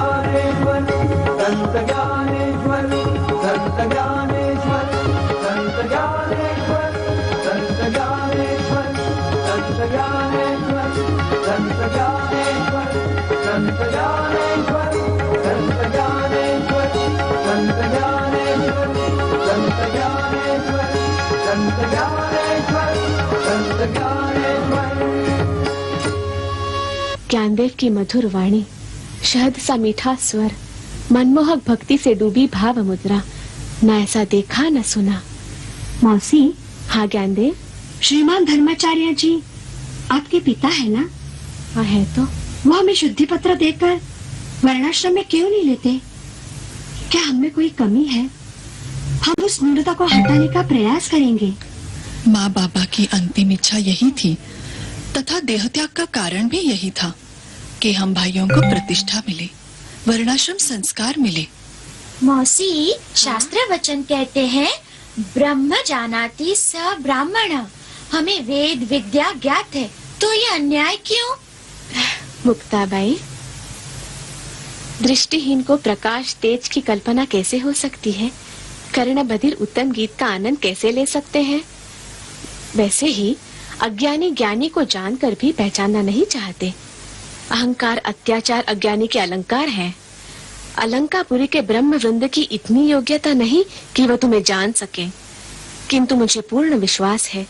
ज्ञानेश्वर, संत ज्ञानेश्वर, संत ज्ञानेश्वर, संत ज्ञानेश्वर, संत ज्ञानेश्वर, संत ज्ञानेश्वर, संत ज्ञानेश्वर, संत ज्ञानेश्वर, संत ज्ञानेश्वर, संत ज्ञानेश्वर, संत ज्ञानेश्वर, संत ज्ञानेश्वर, संत ज्ञानेश्वर। ज्ञानदेव की मधुर वाणी, शहद सा मीठा स्वर, मनमोहक भक्ति से डूबी भाव मुद्रा, न ऐसा देखा न सुना। मौसी। हाँ ज्ञानदेव। श्रीमान धर्माचार्य जी आपके पिता है ना? हाँ है तो। वो हमें शुद्धि पत्र देकर वर्णाश्रम में क्यों नहीं लेते? क्या हमें कोई कमी है? हम उस मूढ़ता को हटाने का प्रयास करेंगे। माँ बाबा की अंतिम इच्छा यही थी तथा देहत्याग का कारण भी यही था कि हम भाइयों को प्रतिष्ठा मिले, वर्णाश्रम संस्कार मिले। मौसी, शास्त्र वचन कहते हैं ब्रह्म जानाति स ब्राह्मण। हमें वेद विद्या ज्ञात है, तो ये अन्याय क्यों? मुक्ताबाई, दृष्टिहीन को प्रकाश तेज की कल्पना कैसे हो सकती है? कर्ण बधिर उत्तम गीत का आनंद कैसे ले सकते हैं? वैसे ही अज्ञानी ज्ञानी को जानकर भी पहचानना नहीं चाहते। अहंकार अत्याचार अज्ञानी के अलंकार है। अलंकापुरी के ब्रह्म वृंद की इतनी योग्यता नहीं कि वह तुम्हें जान सके, किंतु मुझे पूर्ण विश्वास है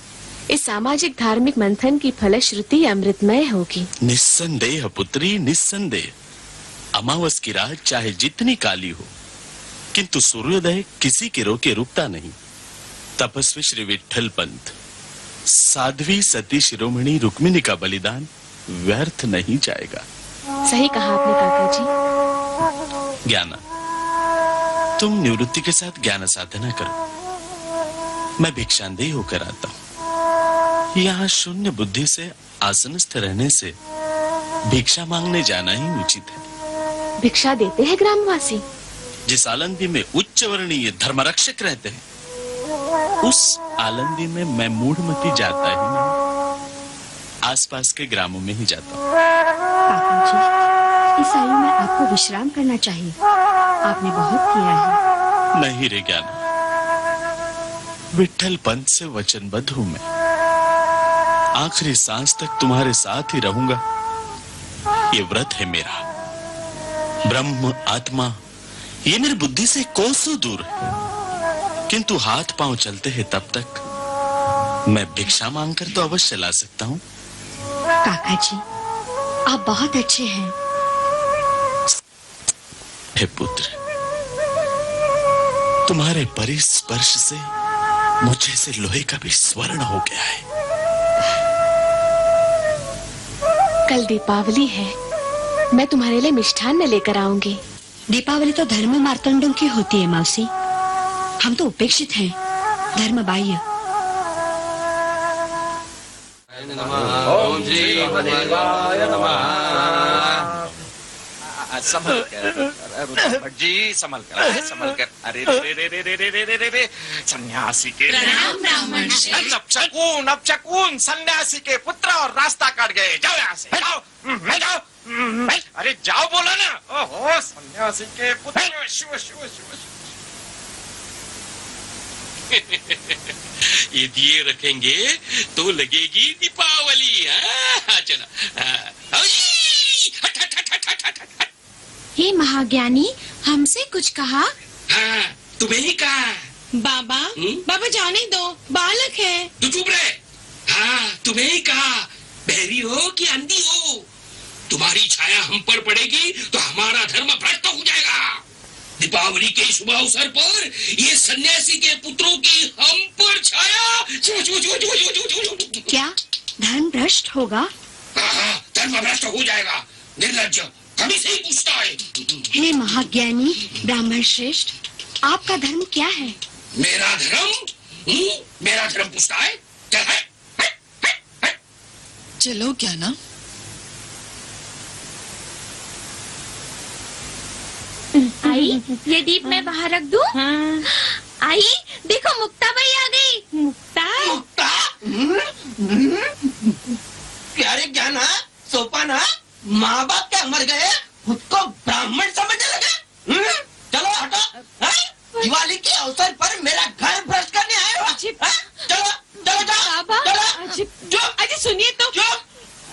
इस सामाजिक धार्मिक मंथन की फलश्रुति अमृतमय होगी। निस्संदेह पुत्री, निस्संदेह। अमावस की रात चाहे जितनी काली हो, किंतु सूर्योदय किसी के रोके रुकता नहीं। तपस्वी श्री विठ्ठल पंत, साध्वी सती शिरोमणि रुक्मिणी का बलिदान व्यर्थ नहीं जाएगा। सही कहा आपने काका जी। ज्ञाना, तुम निवृत्ति के साथ ज्ञान साधना करो, मैं भिक्षांदेही होकर आता हूँ। यहाँ शून्य बुद्धि से आसनस्थ रहने से भिक्षा मांगने जाना ही उचित है। भिक्षा देते हैं ग्रामवासी? जिस आलंदी में उच्च वर्णीय धर्मरक्षक रहते हैं, उस आलंदी में मैं मूढ़मती जाता ही नहीं, आसपास के ग्रामों में ही जाता हूँ। काका जी, इस आयु में आपको विश्राम करना चाहिए, आपने बहुत किया है। नहीं रे ज्ञाना, विठ्ठल पंत से वचनबद्ध हूँ मैं। आखिरी सांस तक तुम्हारे साथ ही रहूंगा, ये व्रत है मेरा। ब्रह्म आत्मा ये मेरी बुद्धि से कोसों दूर है, किंतु हाथ पांव चलते हैं तब तक मैं भिक्षा मांगकर तो अवश्य ला सकता हूँ। काका जी, आप बहुत अच्छे हैं। हे पुत्र, तुम्हारे परिस्पर्श से मुझे से लोहे का भी स्वर्ण हो गया है। कल दीपावली है, मैं तुम्हारे लिए मिष्ठान्न लेकर आऊंगी। दीपावली तो धर्म मार्तंडों की होती है मौसी, हम तो उपेक्षित हैं, धर्म बाह्य। ओम श्री महादेवाय नमः। संभल कर जी, संभल कर। अरे रे रे रे रे रे रे रे रे रे, सन्यासी के प्रणाम ब्राह्मण श्रेष्ठ। नपचकून सन्यासी के पुत्र और रास्ता काट गए। जाओ यहाँ से, जाओ, मैं जाओ। अरे जाओ बोला ना। ओहो, सन्यासी के पुत्र। शिव शिव शिव। ये दिए रखेंगे तो लगेगी दीपावली। चलो। हे महाज्ञानी, हमसे कुछ कहा? हाँ, तुम्हें ही कहा। बाबा, बाबा जाने दो, बालक है। तू चुप रहे। हाँ, तुम्हें ही कहा। बहरी हो कि अंधी हो, तुम्हारी छाया हम पर पड़ेगी तो हमारा धर्म भ्रष्ट हो जाएगा। दीपावली के शुभ अवसर पर ये सन्यासी के पुत्रों की हम पर छाया। क्या धर्म भ्रष्ट होगा? हाँ, धर्म भ्रष्ट हो जाएगा। निर्लज्ज, कभी से ही पूछता है। हे महाज्ञानी ब्राह्मण श्रेष्ठ, आपका धर्म क्या है? मेरा धर्म पूछता है? क्या है? चलो ज्ञाना। आई, ये दीप मैं बाहर रख दूं? हाँ। आई, देखो मुक्ताबाई आ गई। मुक्ता? क्या रे ज्ञाना, सोपाना, माँ बाप क्या मर गए? खुद को ब्राह्मण समझने लगे? चलो हटो। हैं? दिवाली के अवसर पर मेरा घर भ्रष्ट करने आए हो? हैं? चलो चलो जाओ। बाबा, चलो चुप। अजी सुनिए तो। चुप।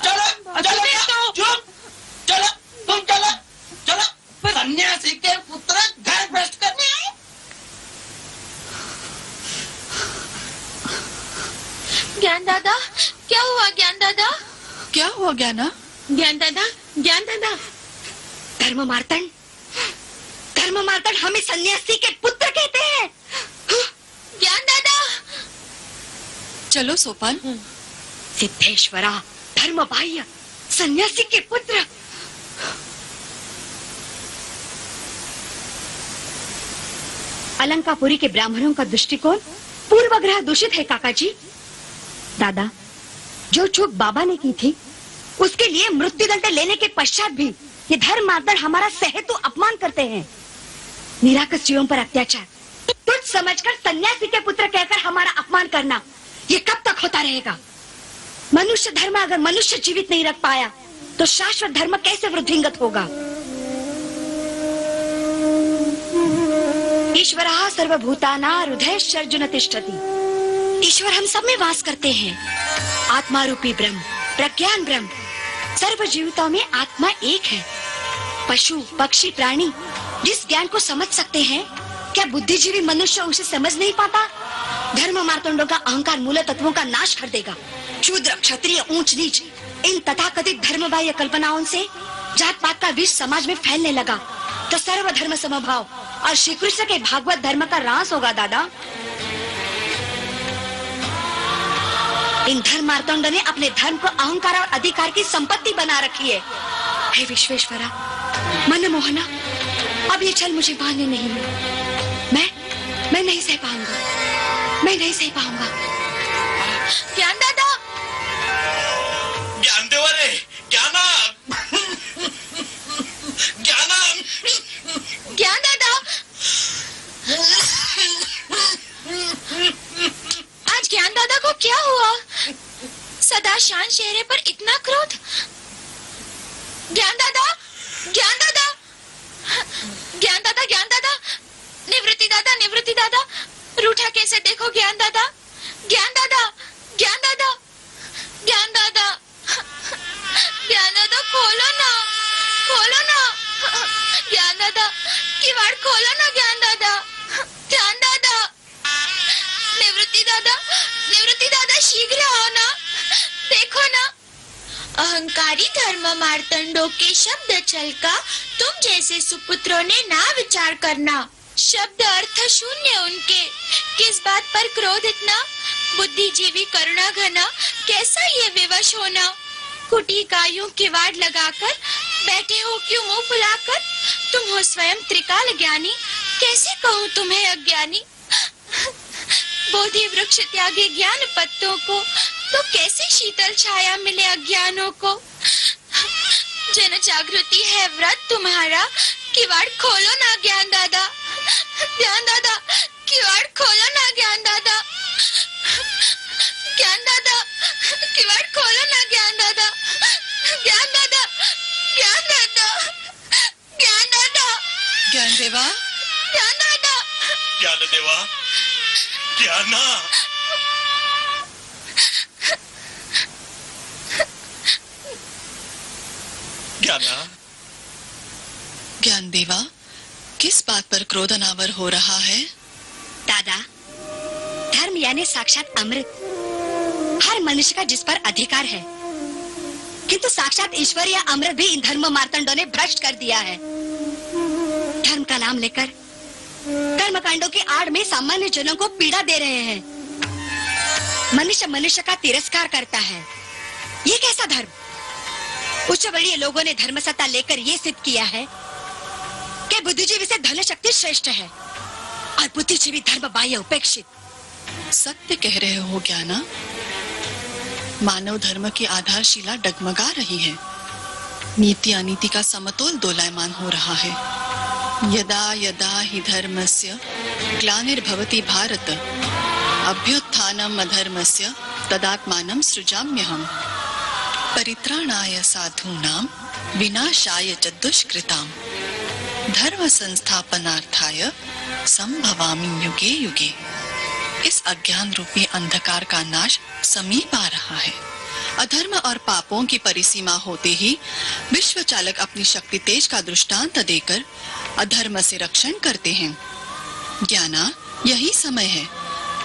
चलो चलो जाओ। चुप। चलो तुम चलो चलो। सन्यासी के पुत्र घर भ्रष्ट करने आए। ज्ञान दादा, क्या हुआ ज्ञान दादा? क्या हुआ ज्ञाना? ज्ञान दादा, ज्ञान दादा। धर्म मार्तंड हमें सन्यासी के पुत्र कहते हैं। ज्ञान दादा। चलो सोपान। सिद्धेश्वरा, धर्म बाह्य, सन्यासी के पुत्र। अलंकापुरी के ब्राह्मणों का दृष्टिकोण पूर्वग्रह दूषित है काका जी। दादा, जो चूक बाबा ने की थी उसके लिए मृत्युदंड लेने के पश्चात भी ये धर्म मार्तंड हमारा सहेतु अपमान करते हैं। निराकस जीवों पर अत्याचार तुच्छ समझकर सन्यासी के पुत्र कहकर हमारा अपमान करना, ये कब तक होता रहेगा? मनुष्य धर्म अगर मनुष्य जीवित नहीं रख पाया तो शाश्वत धर्म कैसे वृद्धिंगत होगा? ईश्वरः सर्वभूतानां हृदयेऽर्जुन तिष्ठति। ईश्वर हम सब में वास करते हैं। आत्मा रूपी ब्रह्म, प्रज्ञान ब्रह्म, सर्व जीवितों में आत्मा एक है। पशु पक्षी प्राणी जिस ज्ञान को समझ सकते हैं, क्या बुद्धिजीवी मनुष्य उसे समझ नहीं पाता? धर्म मार्तंडों का अहंकार मूल तत्वों का नाश कर देगा। शूद्र क्षत्रिय ऊंच नीच इन तथाकथित धर्म बाह्य कल्पनाओं से जात पात का विष समाज में फैलने लगा तो सर्व धर्म समभाव और श्री कृष्ण के भागवत धर्म का ह्रास होगा। दादा, इन धर्म मार्तंड ने अपने धर्म को अहंकार और अधिकार की संपत्ति बना रखी है। हे विश्वेश्वरा, मनमोहना, अब ये छल मुझे मान्य नहीं है। मैं नहीं सह पाऊंगा, मैं नहीं सह पाऊंगा। ज्ञान दादा। ज्ञान देवा रे, ज्ञाना, ज्ञाना, ज्ञान दादा। आज ज्ञान दादा को क्या हुआ? सदा शांत चेहरे पर इतना क्रोध। ज्ञान दादा, ज्ञान दादा, ज्ञान दादा, ज्ञान दादा, निवृत्ति दादा, निवृत्ति दादा, रूठा कैसे देखो ज्ञान दादा, ज्ञान दादा, ज्ञान दादा, ज्ञान दादा, ज्ञान दादा, खोलो ना, खोलो ना, ज्ञान दादा, किवाड़ खोलो ना ज्ञान दादा, ज्ञान दादा, निवृत्ति दादा, निवृत्ति दादा, शीघ्र आओ ना, देखो ना। अहंकारी धर्म मार्तंडों के शब्द छलका तुम जैसे सुपुत्रों ने ना विचार करना। शब्द अर्थ शून्य उनके, किस बात पर क्रोध इतना? बुद्धिजीवी करुणा घना, कैसा ये विवश होना? कुटी कायों किवाड़ लगाकर बैठे हो क्यों मुंह फुलाकर? तुम हो स्वयं त्रिकाल ज्ञानी, कैसे कहूँ तुम्हें अज्ञानी? बोधि वृक्ष त्यागे ज्ञान पत्तों को, तो कैसे शीतल छाया मिले अज्ञानों को? जन जागृति है व्रत तुम्हारा, किवाड़ खोलो ना ज्ञान दादा, ज्ञान दादा, किवाड़ खोलो ना ज्ञान दादा, ज्ञान दादा, किवाड़ खोलो ना ज्ञान दादा, ज्ञान दादा, ज्ञान दादा, ज्ञान दादा, ज्ञान देवा, ज्ञान दादा, ज्ञान देवा, ज्ञाना। ज्ञाना। ज्ञान देवा, किस बात पर क्रोध अनावर हो रहा है? दादा, धर्म यानी साक्षात अमृत, हर मनुष्य का जिस पर अधिकार है, किंतु साक्षात ईश्वर या अमृत भी इन धर्म मार्तंडों ने भ्रष्ट कर दिया है। धर्म का नाम लेकर कर्मकांडों की आड़ में सामान्य जनों को पीड़ा दे रहे हैं। मनुष्य मनुष्य का तिरस्कार करता है, ये कैसा धर्म? उच्च वर्णीय लोगों ने धर्म सत्ता लेकर ये सिद्ध किया है कि बुद्धिजीवी से धन शक्ति श्रेष्ठ है और बुद्धिजीवी धर्म बाह्य उपेक्षित। सत्य कह रहे हो ज्ञाना। मानव धर्म की आधारशिला डगमगा रही है, नीति अनीति का समतोल दोलायमान हो रहा है। यदा यदा हि धर्मस्य ग्लानिर्भवति भारत, अभ्युत्थानम् अधर्मस्य तदात्मानं सृजाम्यहम्। परित्राणाय साधूनां विनाशाय च दुष्कृतां धर्म संस्थापनार्थाय संभवामि युगे युगे। इस अज्ञान रूपी अंधकार का नाश समीप आ रहा है। अधर्म और पापों की परिसीमा होते ही विश्व चालक अपनी शक्ति तेज का दृष्टांत देकर अधर्म से रक्षण करते हैं। ज्ञाना, यही समय है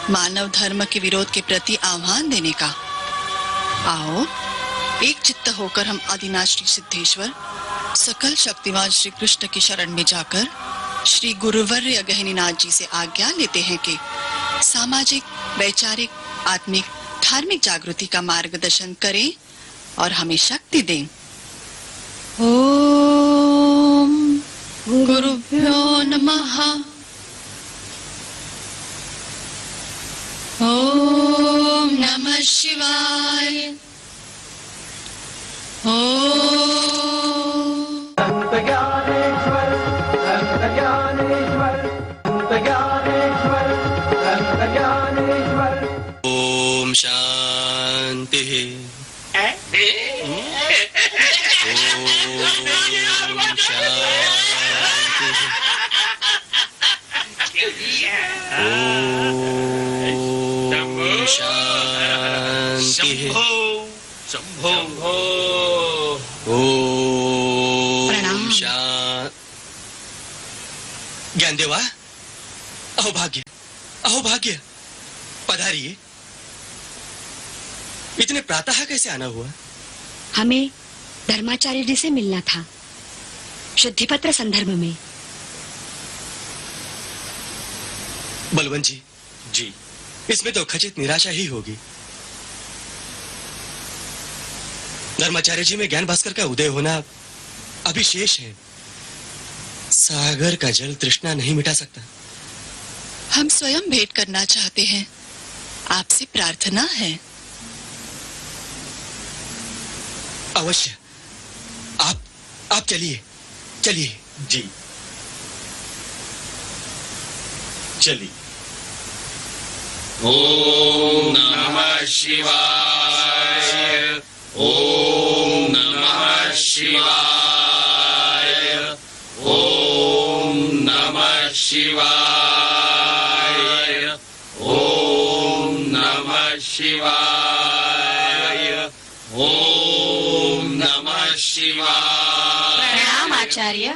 मानव धर्म के विरोध के प्रति आह्वान देने का। आओ एक चित्त होकर हम आदिनाथ श्री सिद्धेश्वर सकल शक्तिवान श्री कृष्ण की शरण में जाकर श्री गुरुवर्य गहनीनाथ जी से आज्ञा लेते हैं कि सामाजिक, वैचारिक, आत्मिक, धार्मिक जागृति का मार्गदर्शन करें और हमें शक्ति दें। ओम गुरुभ्यो नमः। ओम नमः शिवाय। संत ज्ञानेश्वर, संत ज्ञानेश्वर, संत ज्ञानेश्वर, संत ज्ञानेश्वर। ओम शांति। ओम शांति। ओम शांति। शंभो ओम शांति। ज्ञानदेवा, अहो भाग्य, अहो भाग्य, पधारिए। इतने प्रातः कैसे आना हुआ? हमें धर्माचार्य जी से मिलना था, शुद्धिपत्र संदर्भ में। बलवंत जी, जी, इसमें तो खचित निराशा ही होगी। धर्माचार्य जी में ज्ञान भास्कर का उदय होना अभी शेष है। सागर का जल तृष्णा नहीं मिटा सकता। हम स्वयं भेंट करना चाहते हैं, आपसे प्रार्थना है। अवश्य, आप चलिए, चलिए। जी चलिए। ओम नमः शिवाय। ओम नमः शिवाय। ओम नमः शिवाय। ओम नमः शिवाय। ओम नमः शिवाय। प्रणाम आचार्य।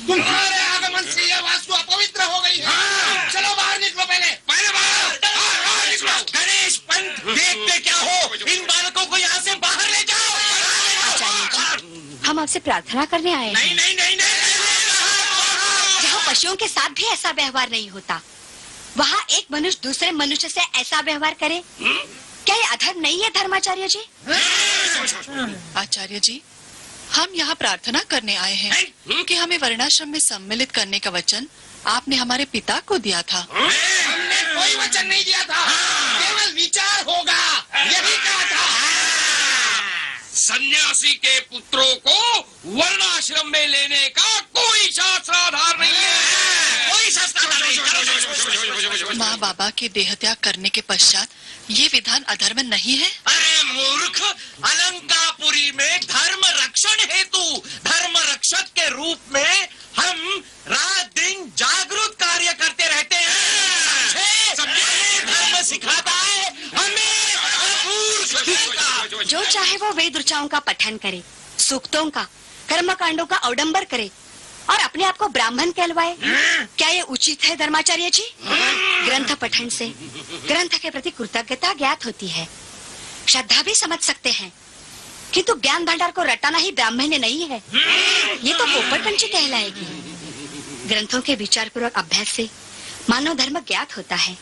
तुम्हारे आगमन से यह वास्तु अपवित्र हो गई है। चलो बाहर निकलो, पहले बाहर निकलो। गणेश पंत, देखते क्या हो, इन बालकों को यहाँ से बाहर ले जाओ। आचार्य जी, हम आपसे प्रार्थना करने आए हैं। नहीं। जहाँ पशुओं के साथ भी ऐसा व्यवहार नहीं होता, वहाँ एक मनुष्य दूसरे मनुष्य से ऐसा व्यवहार करे, क्या ये अधर्म नहीं है धर्माचार्य जी? आचार्य जी, हम यहाँ प्रार्थना करने आए हैं कि हमें वर्णाश्रम में सम्मिलित करने का वचन आपने हमारे पिता को दिया था। हमने कोई वचन नहीं दिया था, केवल विचार होगा, यही कहा था। सन्यासी के पुत्रों को वर्णाश्रम में लेने का कोई शास्त्राधार नहीं है। कोई शास्त्राधार नहीं। माँ बाबा के देहत्याग करने के पश्चात ये विधान अधर्म नहीं है? अरे मूर्ख, अलंकापुरी में धर्म रक्षण हेतु धर्म रक्षक के रूप में हम रात दिन जागरूक कार्य करते रहते हैं। धर्म सिखाता है हमें। जो चाहे वो वेद ऋचाओं का पठन करे, सूक्तों का, कर्मकांडों का अवडंबर करे और अपने आप को ब्राह्मण कहलवाए, क्या ये उचित है धर्माचार्य जी? ग्रंथ पठन से ग्रंथ के प्रति कृतज्ञता ज्ञात होती है, श्रद्धा भी समझ सकते हैं, किंतु ज्ञान भंडार को रटाना ही ब्राह्मण्य नहीं है। ये तो पोपटपंची कहलाएगी। ग्रंथों के विचार पूर्वक अभ्यास से मानव धर्म ज्ञात होता है।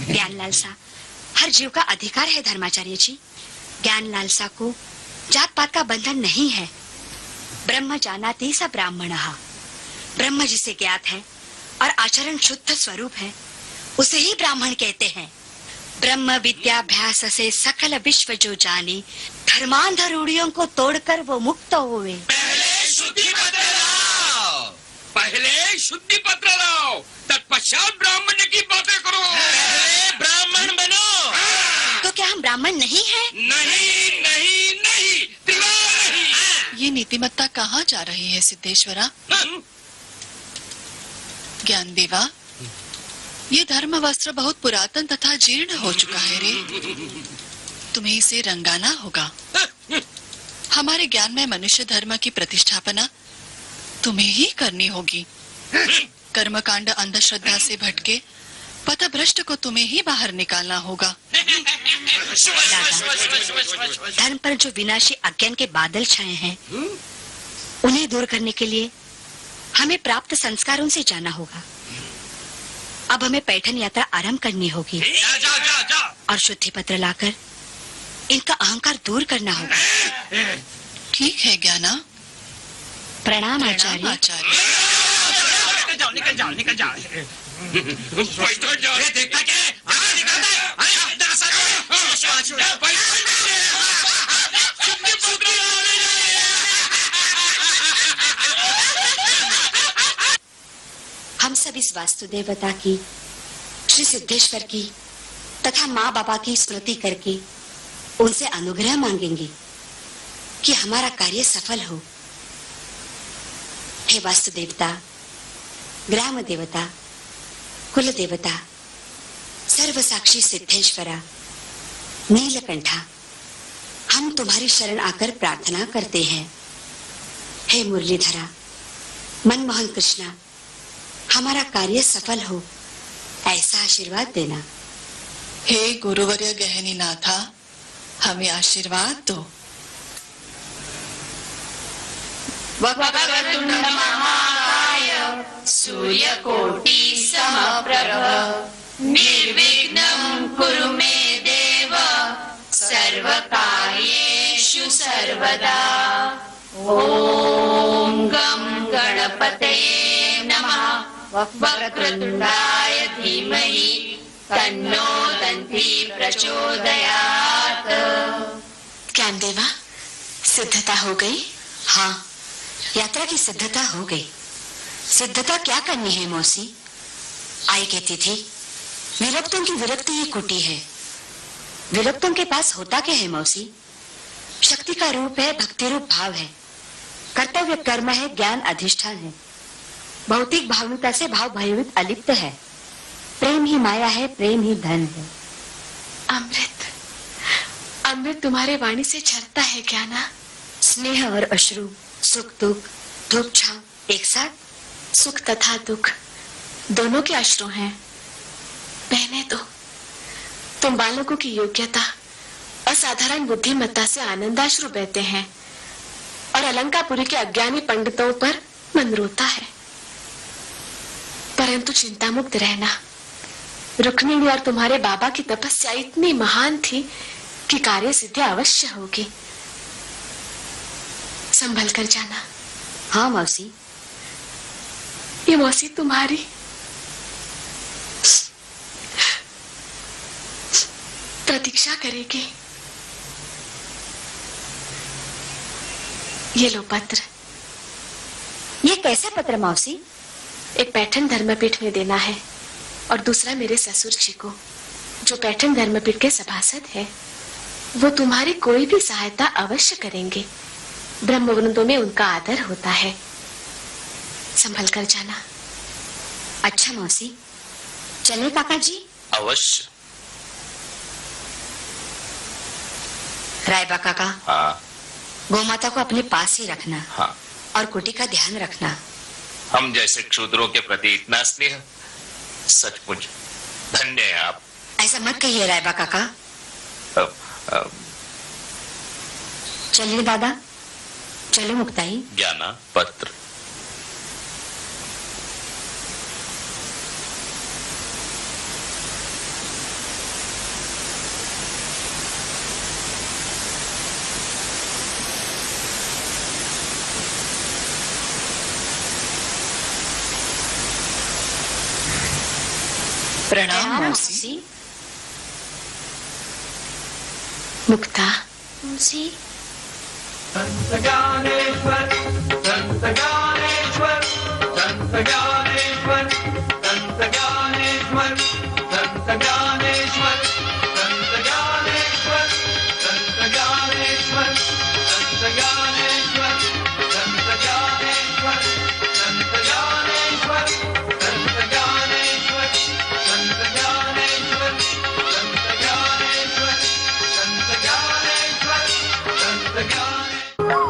ज्ञान लालसा हर जीव का अधिकार है धर्माचार्य जी। ज्ञान लालसा को जात पात का बंधन नहीं है। ब्रह्म जानाति स ब्राह्मणः, ब्रह्म जिसे ज्ञात है और आचरण शुद्ध स्वरूप है, उसे ही ब्राह्मण कहते हैं। ब्रह्म विद्याभ्यास से सकल विश्व जो जाने, धर्मांध रूढ़ियों को तोड़कर वो मुक्त हुए। पहले शुद्धि पत्र लाओ, तत्पश्चात ब्राह्मण्य की बातें करो। ब्राह्मण बनो। तो क्या ब्राह्मण नहीं है? नहीं नहीं नहीं, दीवार नहीं। ये नीतिमत्ता कहाँ जा रही है सिद्धेश्वरा? ज्ञान देवा, ये धर्म वस्त्र बहुत पुरातन तथा जीर्ण हो चुका है रे। तुम्हें इसे रंगाना होगा। हमारे ज्ञान में मनुष्य धर्म की प्रतिष्ठापना तुम्हें ही करनी होगी। कर्मकांड अंधश्रद्धा से भटके पथभ्रष्ट को तुम्हें ही बाहर निकालना होगा। धर्म पर जो विनाशी अज्ञान के बादल छाए हैं, उन्हें दूर करने के लिए हमें प्राप्त संस्कारों से जाना होगा। अब हमें पैठन यात्रा आरंभ करनी होगी और शुद्धि पत्र लाकर इनका अहंकार दूर करना होगा। ठीक है ज्ञाना। प्रणाम आचार्य। निकल जाओ निकल जाओ। देखता क्या है? हम सब इस वास्तु देवता की, श्री सिद्धेश्वर की तथा माँ बाबा की स्मृति करके उनसे अनुग्रह मांगेंगे कि हमारा कार्य सफल हो। हे वास्तु देवता, ग्राम देवता, कुल देवता, सर्व साक्षी सिद्धेश्वरा, नीलकंठा, हम तुम्हारी शरण आकर प्रार्थना करते हैं। हे मुरलीधरा, मनमोहन कृष्णा, हमारा कार्य सफल हो ऐसा आशीर्वाद देना। हे गुरुवर्य गहनी नाथा, हमें आशीर्वाद दो। वक्रतुंड महाकाय सूर्यकोटि समप्रभ निर्विघ्नं कुरु मे देव सर्वकार्येषु सर्वदा। ओम गं गणपतये नमः। वक्रतुंडाय धीमहि तन्नो दन्ति प्रचोदयात्। ज्ञान देवा, सिद्धता हो गई? हाँ, यात्रा की सिद्धता हो गई। सिद्धता क्या करनी है मौसी? आई कहती थी, विरक्तों की विरक्ति ही कुटी है। विरक्तों के पास होता क्या है मौसी? शक्ति का रूप है, भक्ति रूप भाव है, कर्तव्य कर्म है, ज्ञान अधिष्ठान है, भौतिक भावुकता से भाव भयभीत अलिप्त है, प्रेम ही माया है, प्रेम ही धन है। अमृत, अमृत तुम्हारे वाणी से झरता है ज्ञाना। स्नेह और अश्रु, सुख दुख, धूप छांव एक साथ। सुख तथा दुख दोनों के अश्रु हैं। बहने दो, तुम बालकों की योग्यता, असाधारण बुद्धिमत्ता से आनंदाश्रु बहते हैं और अलंकापुरी के अज्ञानी पंडितों पर मन रोता है। परंतु चिंता मुक्त रहना। रुक्मिणी और तुम्हारे बाबा की तपस्या इतनी महान थी कि कार्य सिद्धि अवश्य होगी। संभल कर जाना। हाँ मौसी। ये मौसी तुम्हारी प्रतीक्षा करेगी। ये लो पत्र। ये कैसा पत्र मौसी? एक पैठन धर्मपीठ में देना है और दूसरा मेरे ससुर जी को, जो पैठन धर्मपीठ के सभासद है। वो तुम्हारी कोई भी सहायता अवश्य करेंगे। ब्रह्मवृंदों में उनका आदर होता है। संभल कर जाना। अच्छा मौसी, चले काका जी? अवश्य। रायबा काका, हाँ गोमाता को अपने पास ही रखना। हाँ। और कुटी का ध्यान रखना। हम जैसे क्षुद्रों के प्रति इतना स्नेह, सचमुच धन्य है आप। ऐसा मत कहिए रायबा काका। चलिए दादा, चलो मुक्ताई। ज्ञाना, पत्र। प्रणाम मौसी। मुक्ता। मौसी। संत ज्ञानेश्वर, संत ज्ञानेश्वर, संत ज्ञानेश्वर, संत ज्ञानेश्वर, संत ज्ञानेश्वर, संत ज्ञानेश्वर। है।